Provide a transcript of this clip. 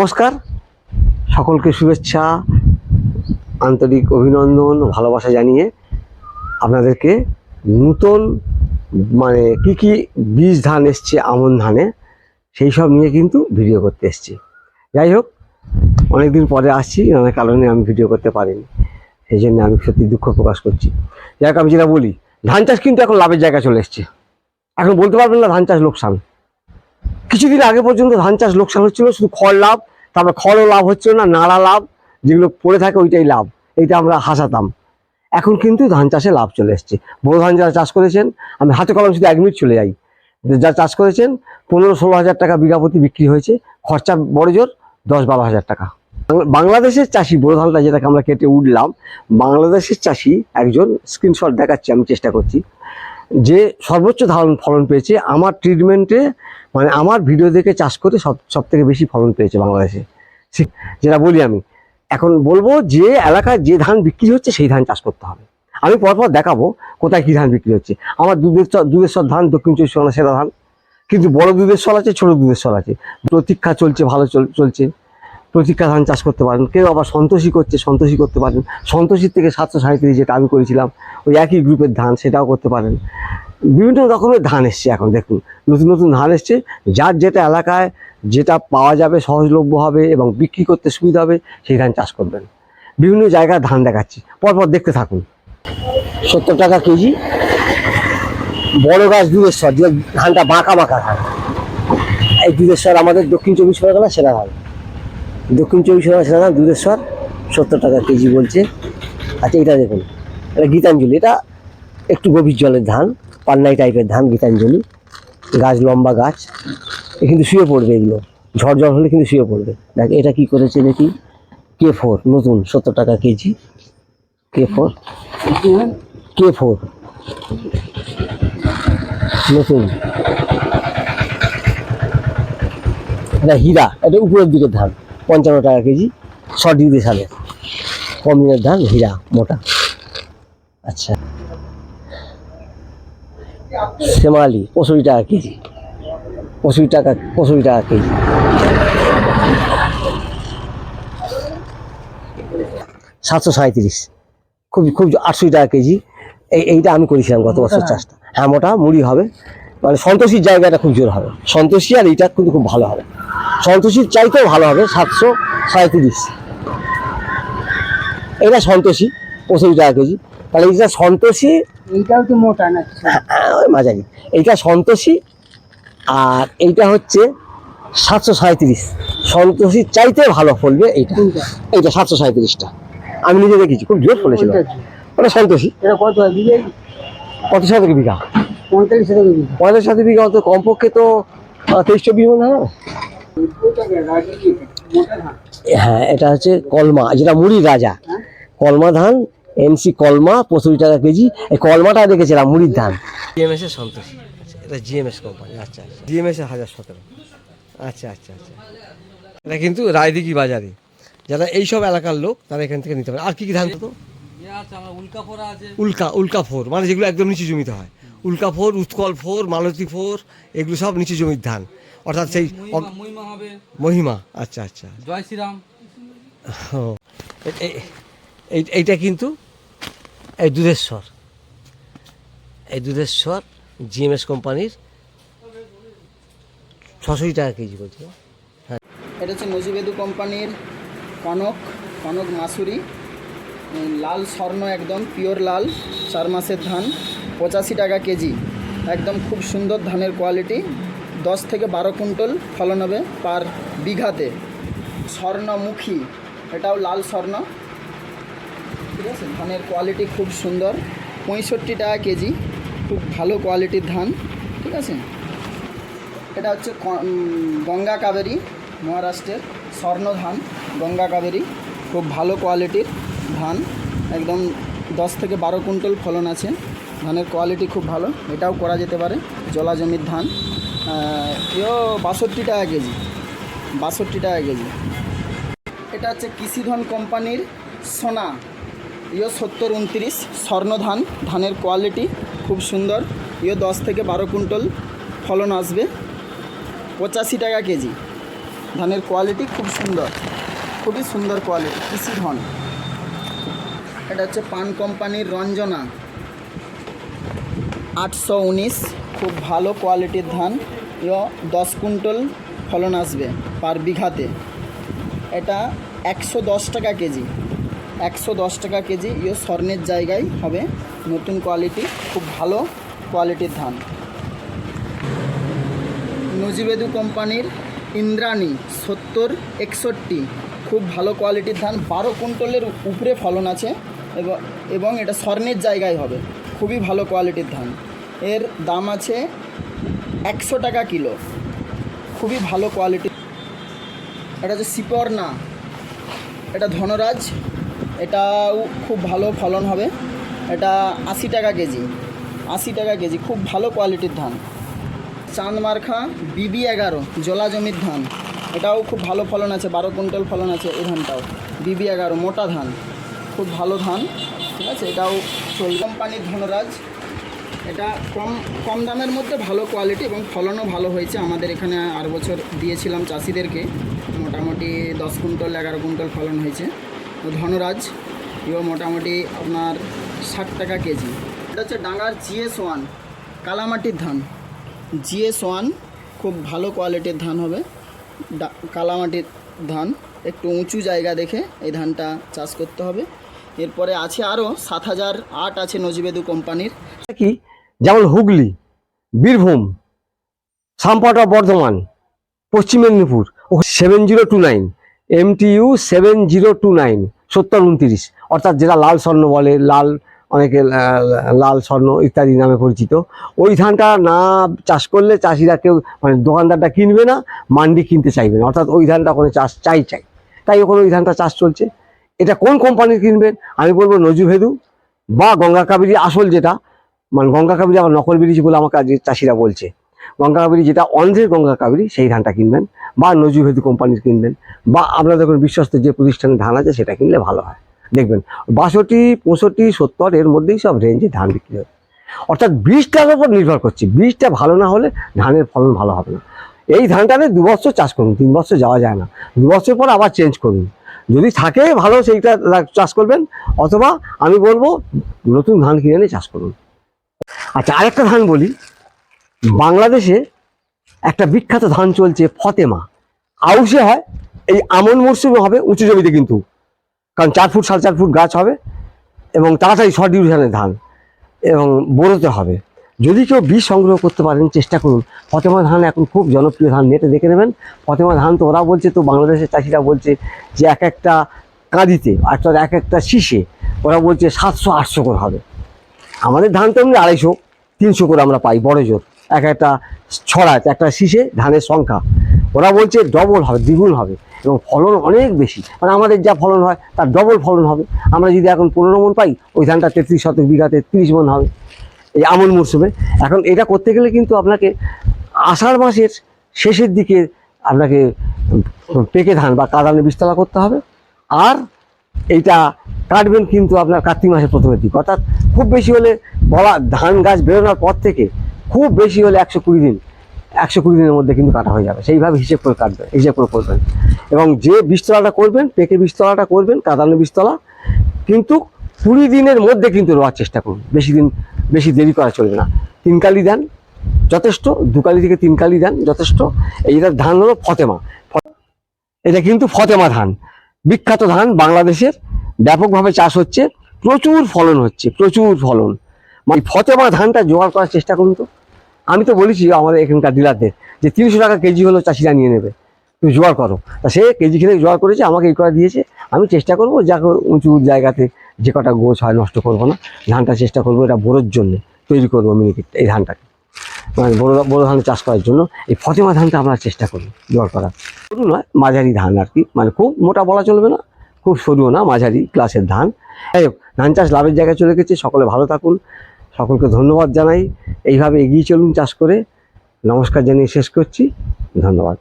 নমস্কার, সকলকে শুভেচ্ছা, আন্তরিক অভিনন্দন, ভালোবাসা জানিয়ে আপনাদেরকে নতুন কি কি বীজ ধান এসছে আমন ধানে সেই সব নিয়ে কিন্তু ভিডিও করতে এসছি। যাই হোক, অনেকদিন পরে আসছি, নানা কারণে আমি ভিডিও করতে পারিনি, সেই জন্য আমি সত্যি দুঃখ প্রকাশ করছি। যাই হোক, আমি যেটা বলি, ধান চাষ কিন্তু এখন লাভের জায়গায় চলে এসছে। এখন বলতে পারবেন না ধান চাষ লোকসান। কিছুদিন আগে পর্যন্ত ধান চাষ লোকসান হচ্ছিল, শুধু খড় লাভ, তারপর খড়ও লাভ হচ্ছিল না, নাড়া লাভ, যেগুলো পড়ে থাকে ওইটাই লাভ, এইটা আমরা হাসাতাম। এখন কিন্তু ধান চাষে লাভ চলে এসছে। বড় ধান যারা চাষ করেছেন, আমি হাতে কলম শুধু 1 মিনিট চলে যাই, যারা চাষ করেছেন 15-16 হাজার টাকা বিঘা প্রতি বিক্রি হয়েছে, খরচা বড় জোর 10-12 হাজার টাকা। বাংলাদেশের চাষি, বড় ধানটা যেটাকে আমরা কেটে উঠলাম, বাংলাদেশের চাষি একজন স্ক্রিনশট দেখাচ্ছি, আমি চেষ্টা করছি, যে সর্বোচ্চ ধান ফলন পেয়েছে আমার ট্রিটমেন্টে, মানে আমার ভিডিও দেখে চাষ করে সব থেকে বেশি ফলন পেয়েছে বাংলাদেশে। যেটা বলি, আমি এখন বলবো যে এলাকায় যে ধান বিক্রি হচ্ছে সেই ধান চাষ করতে হবে। আমি পরপর দেখাবো কোথায় কী ধান বিক্রি হচ্ছে। আমার দুধেশ্বর ধান, দক্ষিণ 24 পরগনা সেরা ধান, কিন্তু বড় দুধেশ্বর আছে, ছোট দুধেশ্বর আছে। প্রতীক্ষা চলছে, ভালো চলছে, প্রতীক্ষা ধান চাষ করতে পারেন। কেউ আবার সন্তোষী করছে, সন্তোষী করতে পারেন। সন্তোষীর থেকে 737 যেটা আমি করেছিলাম, ওই একই গ্রুপের ধান, সেটাও করতে পারেন। বিভিন্ন রকমের ধান এসছে এখন, দেখুন নতুন নতুন ধান এসছে। যার যেটা এলাকায় যেটা পাওয়া যাবে, সহজলভ্য হবে এবং বিক্রি করতে সুবিধা হবে, সেই ধান চাষ করবেন। বিভিন্ন জায়গায় ধান দেখাচ্ছি, পরপর দেখতে থাকুন। 70 টাকা কেজি বড় গাছ দুধেশ্বর, যে ধানটা বাঁকা বাঁকা ধান, এই দুধেশ্বর আমাদের দক্ষিণ 24 পরগনা সেরা ধান। দক্ষিণ 24 পরগনা সেরা ধান দুধেশ্বর, 70 টাকা কেজি বলছে। আচ্ছা, এটা দেখুন, এটা গীতাঞ্জলি, এটা একটু গভীর জলের ধান, পান্নাই টাইপের ধান, গীতাঞ্জলি। গাছ লম্বা গাছ, এ কিন্তু শুয়ে পড়বে, এগুলো ঝড় জল হলে কিন্তু শুয়ে পড়বে। দেখ এটা কি করেছে দেখি, K4 নতুন, 70 টাকা কেজি। K4 নতুন, এটা হীরা, এটা উপরের দিকের ধান, 55 টাকা কেজি, 6 সালের কম দিনের ধান, হীরা মোটা। আচ্ছা, শ্যামালি 65 টাকা কেজি, 65 টাকা কেজি। $737, খুব 80 টাকা কেজি। এইটা আমি করেছিলাম গত বছর চাষটা। হ্যাঁ, মোটা মুড়ি হবে, মানে সন্তোষীর জায়গাটা খুব জোর হবে। সন্তোষী আর এইটা কিন্তু খুব ভালো হবে, সন্তোষীর চাইতেও ভালো হবে। 737, এটা সন্তোষী 65 টাকা কেজি। তাহলে এইটা সন্তোষী, এইটাও তো মোটা না, ওই মাঝারি। এইটা সন্তোষী আর এইটা হচ্ছে 737। সন্তোষীর চাইতে ভালো ফলবে এইটা। এইটা 737টা আমি নিজে দেখেছি, খুব জোর ফলেছিল। ওটা সন্তোষী। এটা কত বিঘা? কত শতক বিঘা? 45 টাকা বিঘা। 45 বিঘা, অত কমপক্ষে তো 23-24 মন হবে। হ্যাঁ, এটা হচ্ছে কলমা, যেটা মুড়ির রাজা, কলমা ধান, এমসি কলমা, 65 টাকা কেজি। এই কলমাটা দেখেছিলাম, মুড়ির ধান। জিএমএস এর সন্তোষী, এটা জিএমএস কোম্পানি। আচ্ছা, জিএমএস এর 1017। আচ্ছা, এটা কিন্তু রায়দিঘি বাজারে যারা এইসব এলাকার লোক, তারা এখান থেকে নিতে পারে। আর কি কি ধান তো? উল্কা 4, মানে যেগুলো একদম নিচু জমিতে হয়। উল্কা 4, উৎকল 4, মালতী 4, এগুলো সব নিচু জমির ধান, অর্থাৎ সেই মহিমা। আচ্ছা, জয় শ্রীরাম। এইটা কিন্তু এই দুধেশ্বর জিএমএস কোম্পানির 66 টাকা কেজি বলছে। হ্যাঁ, এটা হচ্ছে নজিবেদু কোম্পানির কনক মাসুরি, লাল স্বর্ণ, একদম পিওর লাল, 4 মাসের ধান, 85 টাকা কেজি। একদম খুব সুন্দর ধানের কোয়ালিটি, 10 থেকে 12 কুইন্টাল ফলন হবে পার বিঘাতে। স্বর্ণমুখী, এটাও লাল স্বর্ণ, ঠিক আছে। ধানের কোয়ালিটি খুব সুন্দর, 65 টাকা কেজি, খুব ভালো কোয়ালিটির ধান, ঠিক আছে। এটা হচ্ছে গঙ্গা কাবেরী, মহারাষ্ট্রের স্বর্ণ ধান, গঙ্গা কাবেরী, খুব ভালো কোয়ালিটির ধান, একদম 10 থেকে 12 কুইন্টাল ফলন আছে। ধানের কোয়ালিটি খুব ভালো, এটাও করা যেতে পারে, জলা জমির ধান। এও 62 টাকা কেজি, 62 টাকা কেজি। এটা হচ্ছে কৃষিধন কোম্পানির সোনা, ইও 70-29 স্বর্ণ ধান, ধানের কোয়ালিটি খুব সুন্দর, ইও 10 থেকে 12 কুইন্টাল ফলন আসবে, 85 টাকা কেজি। ধানের কোয়ালিটি খুব সুন্দর, খুবই সুন্দর কোয়ালিটি, কৃষি ধান। এটা হচ্ছে পান কোম্পানির রঞ্জনা 819, খুব ভালো কোয়ালিটির ধান। 10 কুইন্টাল ফলন আসবে পার বিঘাতে। এটা 110 টাকা কেজি, 110 টাকা কেজি। স্বর্ণের জায়গায় হবে, নতুন কোয়ালিটি, খুব ভালো কোয়ালিটির ধান। নজিবেদু কোম্পানির ইন্দ্রাণী 7061, খুব ভালো কোয়ালিটির ধান, 12 কুইন্টালের উপরে ফলন আছে এবং এটা স্বর্ণের জায়গায় হবে, খুবই ভালো কোয়ালিটির ধান। এর দাম আছে 100 টাকা কিলো, খুবই ভালো কোয়ালিটি। এটা হচ্ছে সিপর্ণা, এটা ধনরাজ, এটাও খুব ভালো ফলন হবে। এটা 80 টাকা কেজি, 80 টাকা কেজি, খুব ভালো কোয়ালিটির ধান। চাঁদমার্খা BB11 জলা জমির ধান, এটাও খুব ভালো ফলন আছে, 12 কুইন্টাল ফলন আছে এই ধানটাও। BB11 মোটা ধান, খুব ভালো ধান, ঠিক আছে। এটাও কোম্পানির ধনরাজ, এটা কম দামের মধ্যে ভালো কোয়ালিটি এবং ফলনও ভালো হয়েছে। আমাদের এখানে আর বছর দিয়েছিলাম চাষিদেরকে, মোটামুটি 10 কুইন্টাল 11 কুইন্টাল ফলন হয়েছে। ধনরাজ এও মোটামুটি আপনার 60 টাকা কেজি। এটা হচ্ছে ডাঙ্গার GS1 কালামাটির ধান, GS1 খুব ভালো কোয়ালিটির ধান হবে, কালামাটির ধান। একটু উঁচু জায়গা দেখে এই ধানটা চাষ করতে হবে। এরপরে আছে আরও 7008 আছে নজিবেদু কোম্পানির। কি যেমন হুগলি, বীরভূম, সাম্পাটা, বর্ধমান, পশ্চিম মেদিনীপুর 7029, MTU 7029 7029, অর্থাৎ যেটা লাল স্বর্ণ বলে, লাল অনেকে লাল স্বর্ণ ইত্যাদি নামে পরিচিত। ওই ধানটা না চাষ করলে চাষিরা কেউ, মানে দোকানদারটা কিনবে না, মান্ডি কিনতে চাইবে না, অর্থাৎ ওই ধানটা ওখানে চাষ চাই, তাই ওখানে ওই ধানটা চাষ চলছে। এটা কোন কোম্পানির কিনবেন? আমি বলবো নজিবেদু বা গঙ্গা কাবেরী, আসল যেটা, মানে গঙ্গা কাবেরী আবার নকল বেরিয়েছে বলে আমাকে আজ চাষিরা বলছে। গঙ্গা কাবেরী যেটা অন্ধ্রের গঙ্গা কাবেরী, সেই ধানটা কিনবেন, বা নজিবেদু কোম্পানির কিনবেন, বা আপনাদের কোনো বিশ্বস্ত যে প্রতিষ্ঠানের ধান আছে সেটা কিনলে ভালো হয়। দেখবেন 62, 65, 70 এর মধ্যেই সব রেঞ্জে ধান বিক্রি হয়। অর্থাৎ বীজটার উপর নির্ভর করছে, বীজটা ভালো না হলে ধানের ফলন ভালো হবে না। এই ধানটাতে 2 বছর চাষ করুন, 3 বছর যাওয়া যায় না, 2 বছর পর আবার চেঞ্জ করুন, যদি থাকে ভালো সেইটা চাষ করবেন, অথবা আমি বলবো নতুন ধান কিনে এনে চাষ করুন। আচ্ছা, আরেকটা ধান বলি, বাংলাদেশে একটা বিখ্যাত ধান চলছে ফতেমা, আউশে হয়, এই আমন মরশুমে হবে, উঁচু জমিতে কিন্তু, কারণ 4 ফুট 4.5 ফুট গাছ হবে এবং তাড়াতাড়ি শর্ট ডিউরেশনের ধান, এবং বোরোতে হবে। যদি কেউ বীজ সংগ্রহ করতে পারেন চেষ্টা করুন। ফতেমা ধান এখন খুব জনপ্রিয় ধান, নেটে দেখে নেবেন। ফতেমা ধান তো ওরা বলছে, তো বাংলাদেশের চাষিরা বলছে যে এক একটা কাঁদিতে, অর্থাৎ এক একটা শীষে ওরা বলছে 700-800 করে হবে। আমাদের ধান তো এমনি 250-300 করে আমরা পাই বড় জোর, এক একটা ছড়ায় একটা শীষে ধানের সংখ্যা। ওরা বলছে ডবল হবে, দ্বিগুণ হবে, এবং ফলন অনেক বেশি, মানে আমাদের যা ফলন হয় তার ডবল ফলন হবে। আমরা যদি এখন 15 মণ পাই, ওই ধানটা 33 শতক বিঘাতে 30 মণ হবে এই আমন মরশুমে। এখন এটা করতে গেলে কিন্তু আপনাকে আষাঢ় মাসের শেষের দিকে আপনাকে পেকে ধান বা কাদানে বীজতলা করতে হবে, আর এইটা কাটবেন কিন্তু আপনার কার্তিক মাসের প্রথমের দিক, অর্থাৎ খুব বেশি হলে বলা ধান গাছ বেরোনোর পর থেকে খুব বেশি হলে 120 দিন, 120 দিনের মধ্যে কিন্তু কাটা হয়ে যাবে। সেইভাবে হিসেব করে কাটবেন, হিসেব করে করবেন। এবং যে বীজতলাটা করবেন, পেকে বীজতলাটা করবেন, কাদানো বীজতলা, কিন্তু 20 দিনের মধ্যে কিন্তু রোয়ার চেষ্টা করুন, বেশি দেরি করা চলবে না। 3 কালি দেন যথেষ্ট, 2 কালি থেকে 3 কালি দেন যথেষ্ট। এইটার ধান হলো ফতেমা, এটা কিন্তু ফতেমা ধান, বিখ্যাত ধান, বাংলাদেশের ব্যাপকভাবে চাষ হচ্ছে, প্রচুর ফলন হচ্ছে, প্রচুর ফলন। মানে ফতেমা ধানটা জোগাড় করার চেষ্টা করুন। তো আমি তো বলেছি আমাদের এখানকার ডিলারদের যে 300 টাকা কেজি হলো চাষিরা নিয়ে নেবে, তুমি জোগাড় করো। তা সে কেজি কিনে জোগাড় করেছে, আমাকে এই করে দিয়েছে। আমি চেষ্টা করবো যা উঁচু জায়গাতে যে কটা গোছ হয় নষ্ট করবো না, ধানটা চেষ্টা করবো এটা বোরোর জন্য তৈরি করবো মিনিকেট, এই ধানটাকে মানে বড় ধান চাষ করার জন্য এই ফতেমা ধানটা আমরা চেষ্টা করি জোগাড় করার। সরু নয়, মাঝারি ধান আর কি, মানে খুব মোটা বলা চলবে না, খুব সরুও না, মাঝারি ক্লাসের ধান। যাই হোক, ধান চাষ লাভের জায়গায় চলে গেছে। সকলে ভালো থাকুন, সকলকে ধন্যবাদ জানাই। এইভাবে এগিয়ে চলুন চাষ করে। নমস্কার জানিয়ে শেষ করছি, ধন্যবাদ।